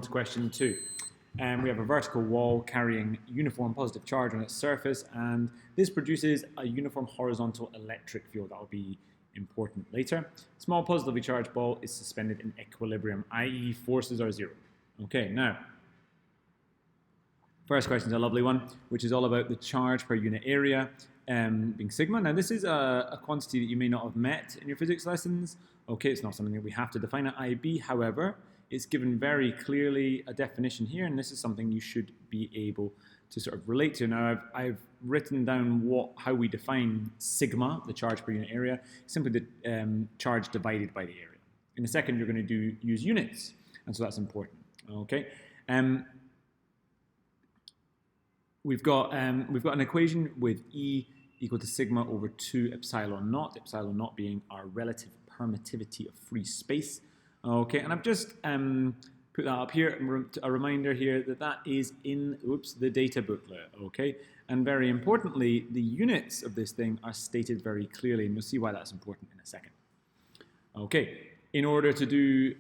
To question 2. We have a vertical wall carrying uniform positive charge on its surface, and this produces a uniform horizontal electric field. That will be important later. Small positively charged ball is suspended in equilibrium, i.e. forces are zero. Okay, now, first question is a lovely one, which is all about the charge per unit area being sigma. Now, this is a quantity that you may not have met in your physics lessons. Okay, it's not something that we have to define at IB. However, it's given very clearly a definition here, and this is something you should be able to sort of relate to. Now, I've written down how we define sigma, the charge per unit area, simply the charge divided by the area. In a second, you're going to use units, and so that's important. Okay, we've got an equation with E equal to sigma over 2 epsilon naught being our relative permittivity of free space. Okay, and I've just put that up here, a reminder here that is in, the data booklet, okay? And very importantly, the units of this thing are stated very clearly, and you'll see why that's important in a second. Okay, in order to do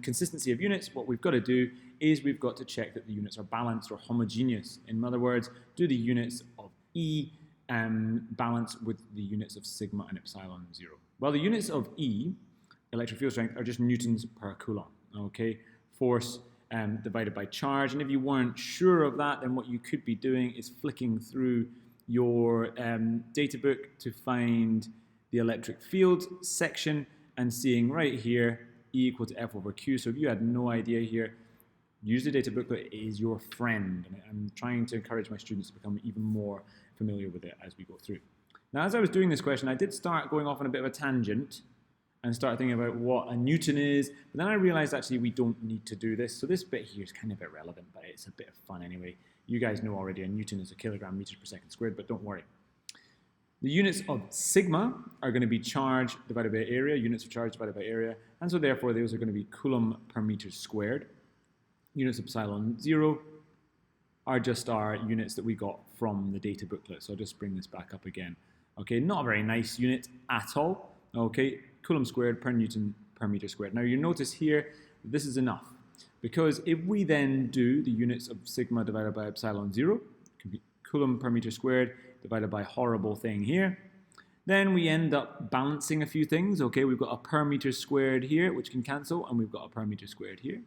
consistency of units, what we've got to do is we've got to check that the units are balanced or homogeneous. In other words, do the units of E balance with the units of sigma and epsilon 0? Well, the units of E, electric field strength, are just newtons per coulomb, okay? Force divided by charge. And if you weren't sure of that, then what you could be doing is flicking through your data book to find the electric field section and seeing right here, E equal to F over Q. So if you had no idea here, use the data booklet. It is your friend. And I'm trying to encourage my students to become even more familiar with it as we go through. Now, as I was doing this question, I did start going off on a bit of a tangent and start thinking about what a Newton is, but then I realized actually we don't need to do this. So this bit here is kind of irrelevant, but it's a bit of fun anyway. You guys know already a Newton is a kilogram meters per second squared, but don't worry. The units of sigma are going to be charge divided by area, units of charge divided by area, and so therefore those are going to be coulomb per meter squared. Units of epsilon 0 are just our units that we got from the data booklet. So I'll just bring this back up again. Okay, not a very nice unit at all. Okay, coulomb squared per newton per meter squared. Now you notice here, this is enough, because if we then do the units of sigma divided by epsilon 0, it can be coulomb per meter squared divided by horrible thing here, then we end up balancing a few things. Okay, we've got a per meter squared here, which can cancel, and we've got a per meter squared here.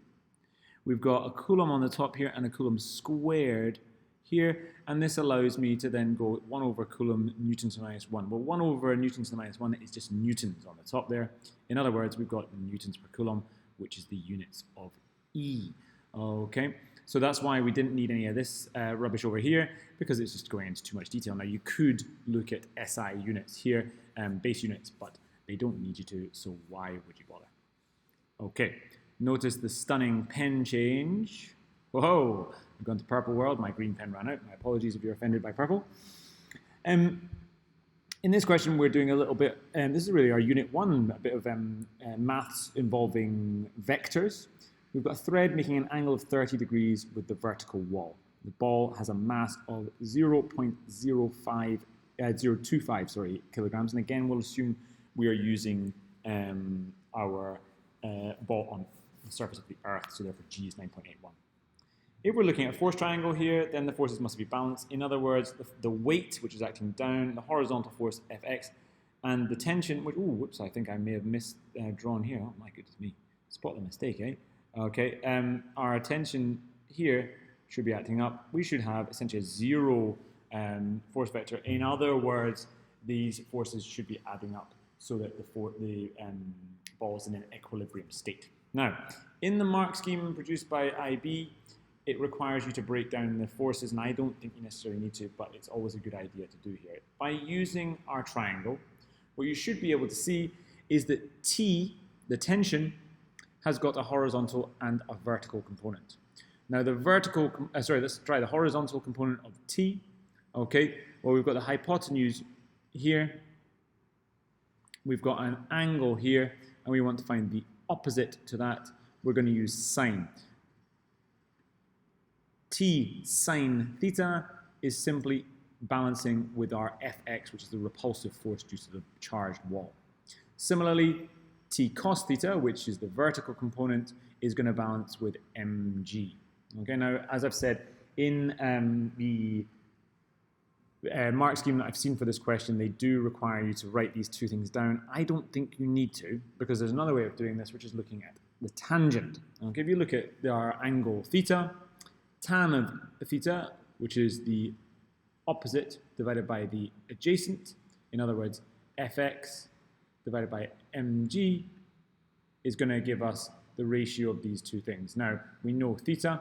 We've got a coulomb on the top here and a coulomb squared here, and this allows me to then go 1 over coulomb newtons to the minus 1. Well, 1 over newtons to the minus 1 is just newtons on the top there. In other words, we've got newtons per coulomb, which is the units of E. Okay, so that's why we didn't need any of this rubbish over here, because it's just going into too much detail. Now, you could look at SI units here, base units, but they don't need you to, so why would you bother? Okay, notice the stunning pen change. Whoa, we've gone to purple world. My green pen ran out. My apologies if you're offended by purple. In this question, we're doing a little bit, this is really our unit 1, a bit of maths involving vectors. We've got a thread making an angle of 30 degrees with the vertical wall. The ball has a mass of 0.25 kilograms. And again, we'll assume we are using our ball on the surface of the Earth, so therefore G is 9.81. If we're looking at a force triangle here, then the forces must be balanced. In other words, the weight, which is acting down, the horizontal force Fx, and the tension, which, whoops, I think I may have misdrawn here. Oh my goodness me, spot the mistake, eh? Okay, our tension here should be acting up. We should have essentially a 0 force vector. In other words, these forces should be adding up so that the ball is in an equilibrium state. Now, in the mark scheme produced by IB, it requires you to break down the forces, and I don't think you necessarily need to, but it's always a good idea to do here. By using our triangle, what you should be able to see is that T, the tension, has got a horizontal and a vertical component. Now the vertical, let's try the horizontal component of T. Okay, well, we've got the hypotenuse here, we've got an angle here, and we want to find the opposite to that. We're going to use sine. T sine theta is simply balancing with our Fx, which is the repulsive force due to the charged wall. Similarly, T cos theta, which is the vertical component, is going to balance with mg. Okay, now as I've said, in the mark scheme that I've seen for this question, they do require you to write these two things down. I don't think you need to, because there's another way of doing this, which is looking at the tangent. Okay, if you look at our angle theta, tan of theta, which is the opposite divided by the adjacent, in other words, fx divided by mg, is going to give us the ratio of these two things. Now, we know theta,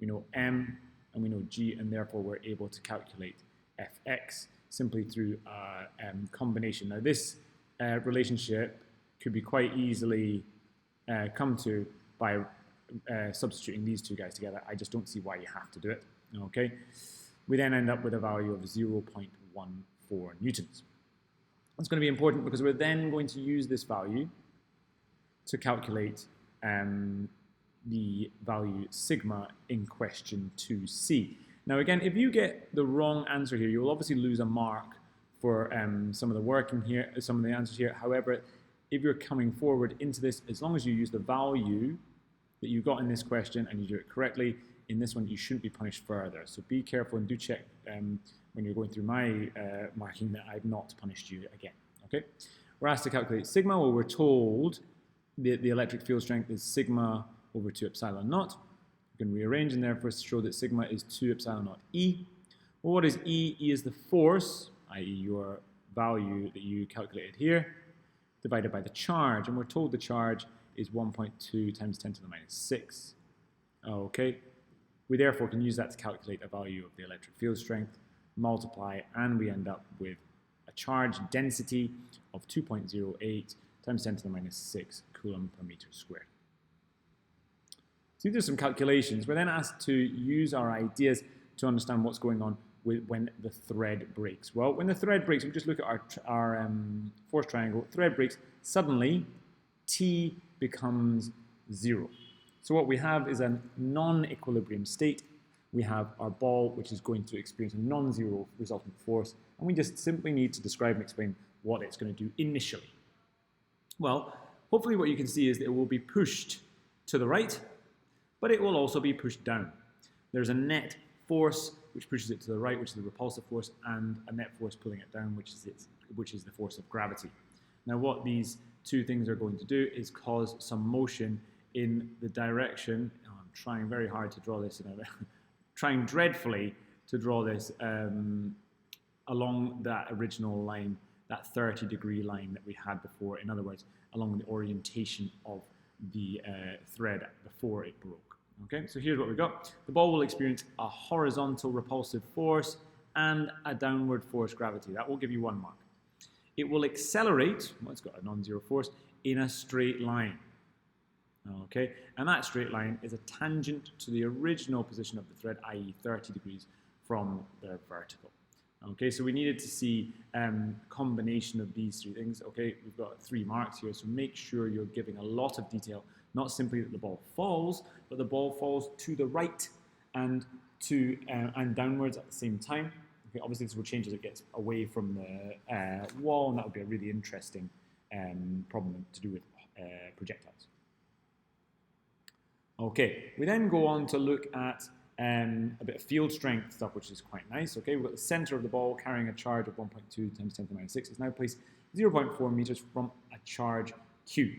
we know m, and we know g, and therefore we're able to calculate fx simply through a combination. Now, this relationship could be quite easily come to by substituting these two guys together. I just don't see why you have to do it. Okay, we then end up with a value of 0.14 newtons. That's going to be important because we're then going to use this value to calculate the value sigma in question 2c. Now again, if you get the wrong answer here, you'll obviously lose a mark for some of the work in here, some of the answers here. However, if you're coming forward into this, as long as you use the value that you got in this question and you do it correctly, in this one you shouldn't be punished further. So be careful and do check when you're going through my marking that I've not punished you again. Okay, we're asked to calculate sigma. Well, we're told the electric field strength is sigma over 2 epsilon naught. We can rearrange in there for us to show that sigma is 2 epsilon naught E. Well, what is E? E is the force, i.e. your value that you calculated here, divided by the charge. And we're told the charge is 1.2 times 10 to the minus 6. Okay, we therefore can use that to calculate a value of the electric field strength, multiply, and we end up with a charge density of 2.08 times 10 to the minus 6 coulomb per meter squared. So these are some calculations. We're then asked to use our ideas to understand what's going on when the thread breaks. Well, when the thread breaks, we just look at our force triangle. Thread breaks, suddenly T becomes 0. So what we have is a non-equilibrium state. We have our ball, which is going to experience a non-zero resultant force, and we just simply need to describe and explain what it's going to do initially. Well, hopefully what you can see is that it will be pushed to the right, but it will also be pushed down. There's a net force which pushes it to the right, which is the repulsive force, and a net force pulling it down, which is the force of gravity. Now what these two things are going to do is cause some motion in the direction, I'm trying very hard to draw this, trying dreadfully to draw this along that original line, that 30-degree line that we had before. In other words, along the orientation of the thread before it broke. Okay, so here's what we've got. The ball will experience a horizontal repulsive force and a downward force gravity. That will give you 1 mark. It will accelerate, well, it's got a non-zero force, in a straight line. Okay, and that straight line is a tangent to the original position of the thread, i.e. 30 degrees from the vertical. Okay, so we needed to see combination of these three things. Okay, we've got 3 marks here, so make sure you're giving a lot of detail, not simply that the ball falls, but the ball falls to the right and downwards at the same time. Okay, obviously this will change as it gets away from the wall, and that would be a really interesting problem to do with projectiles. Okay, we then go on to look at a bit of field strength stuff, which is quite nice. Okay, we've got the center of the ball carrying a charge of 1.2 times 10 to the minus 6. It's now placed 0.4 meters from a charge Q.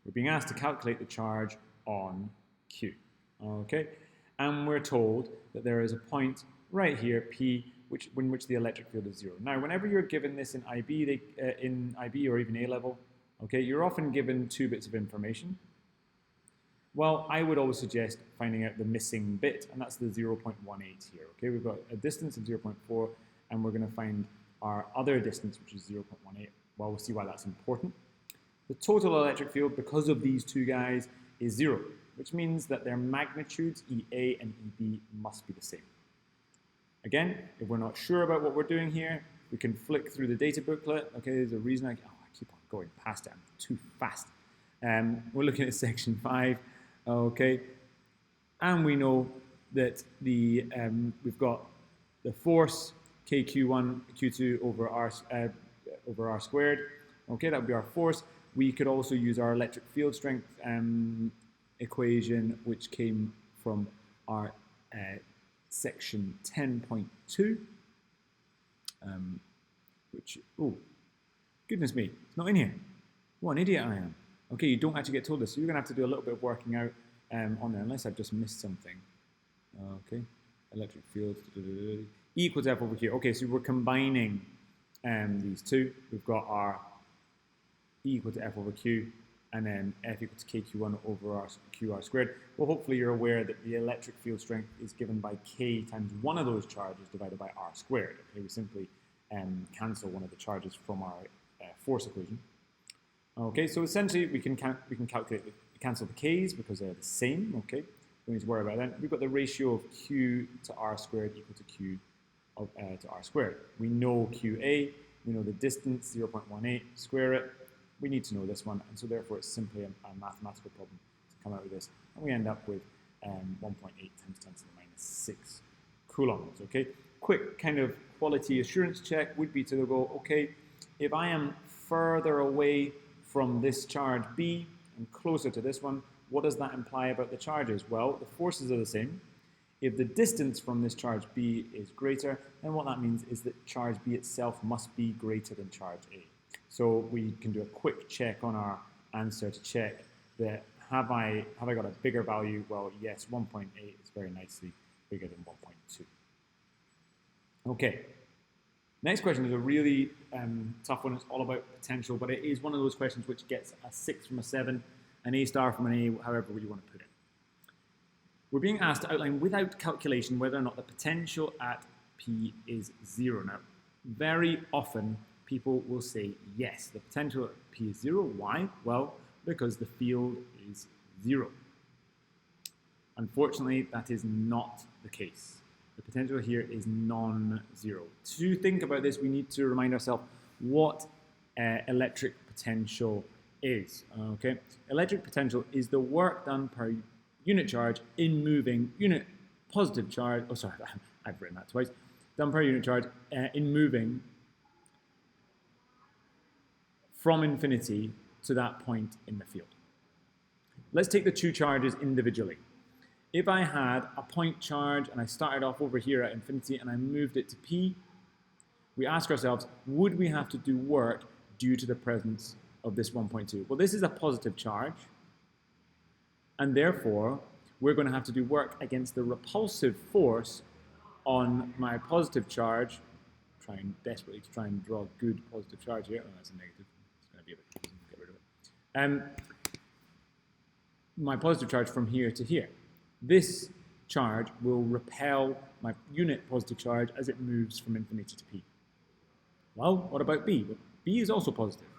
We're being asked to calculate the charge on Q. Okay, and we're told that there is a point right here, P, in which the electric field is 0. Now, whenever you're given this in IB, or even A level, okay, you're often given 2 bits of information. Well, I would always suggest finding out the missing bit, and that's the 0.18 here. Okay, we've got a distance of 0.4, and we're going to find our other distance, which is 0.18. Well, we'll see why that's important. The total electric field, because of these two guys, is 0, which means that their magnitudes, EA and EB, must be the same. Again, if we're not sure about what we're doing here, we can flick through the data booklet. Okay, there's a reason I keep on going past it. I'm too fast. We're looking at section 5. Okay, and we know that we've got the force KQ1, Q2 over R squared. Okay, that would be our force. We could also use our electric field strength equation which came from our section 10.2, which, oh, goodness me, it's not in here. What an idiot I am. Okay, you don't actually get told this, so you're going to have to do a little bit of working out on there, unless I've just missed something. Okay, electric field, E equals F over Q. Okay, so we're combining these two. We've got our E equal to F over Q, and then F equal to KQ1 over QR squared. Well, hopefully you're aware that the electric field strength is given by K times one of those charges divided by R squared. Okay, we simply cancel one of the charges from our force equation. Okay, so essentially we can cancel the K's because they're the same. Okay, don't need to worry about that. We've got the ratio of Q to R squared equal to Q to R squared. We know QA, we know the distance, 0.18, square it. We need to know this one, and so therefore it's simply a mathematical problem to come out with this. And we end up with 1.8 times 10 to the minus 6 coulombs, okay? Quick kind of quality assurance check would be to go, okay, if I am further away from this charge B and closer to this one, what does that imply about the charges? Well, the forces are the same. If the distance from this charge B is greater, then what that means is that charge B itself must be greater than charge A. So we can do a quick check on our answer to check that have I got a bigger value? Well, yes, 1.8 is very nicely bigger than 1.2. Okay, next question is a really tough one. It's all about potential, but it is one of those questions which gets a 6 from a 7, an A star from an A, however you want to put it. We're being asked to outline without calculation whether or not the potential at P is 0. Now, very often people will say yes, the potential at P is 0. Why? Well, because the field is 0. Unfortunately, that is not the case. The potential here is non-zero. To think about this, we need to remind ourselves what electric potential is. Okay, electric potential is the work done per unit charge in moving unit positive charge. Oh, sorry, I've written that twice. Done per unit charge in moving from infinity to that point in the field. Let's take the two charges individually. If I had a point charge and I started off over here at infinity and I moved it to P, we ask ourselves, would we have to do work due to the presence of this 1.2? Well, this is a positive charge, and therefore we're going to have to do work against the repulsive force on my positive charge. Trying desperately to try and draw a good positive charge here. Oh, that's a negative. It's going to be a bit, get rid of it. My positive charge from here to here. This charge will repel my unit positive charge as it moves from infinity to P. Well, what about B? Well, B is also positive.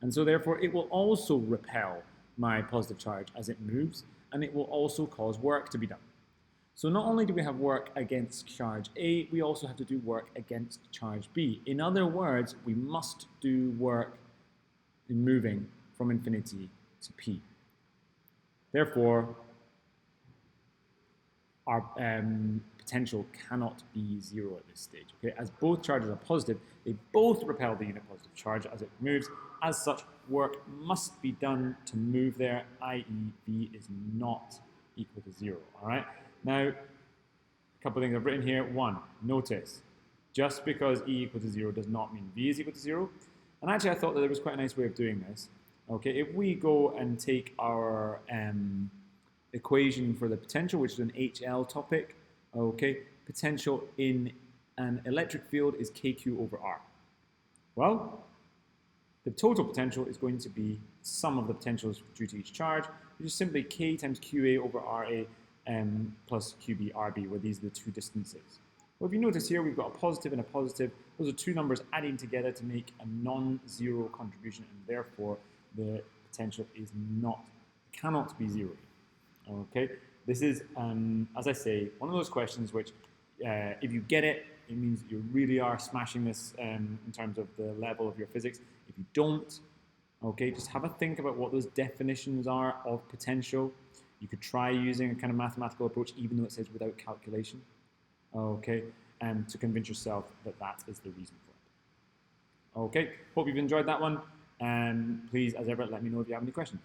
And so therefore it will also repel my positive charge as it moves, and it will also cause work to be done. So not only do we have work against charge A, we also have to do work against charge B. In other words, we must do work in moving from infinity to P. Therefore, our potential cannot be 0 at this stage. Okay? As both charges are positive, they both repel the unit positive charge as it moves. As such, work must be done to move there, i.e. V is not equal to 0. All right? Now, a couple of things I've written here. One, notice, just because E equal to 0 does not mean V is equal to 0. And actually, I thought that there was quite a nice way of doing this. Okay, if we go and take our equation for the potential, which is an HL topic, okay, potential in an electric field is KQ over R. Well, the total potential is going to be sum of the potentials due to each charge, which is simply K times QA over RA plus QB RB, where these are the two distances. Well, if you notice here, we've got a positive and a positive. Those are two numbers adding together to make a non-zero contribution, and therefore the potential is cannot be 0. Okay, this is, as I say, one of those questions which, if you get it, it means that you really are smashing this in terms of the level of your physics. If you don't, okay, just have a think about what those definitions are of potential. You could try using a kind of mathematical approach, even though it says without calculation, okay, to convince yourself that that is the reason for it. Okay, hope you've enjoyed that one, and please, as ever, let me know if you have any questions.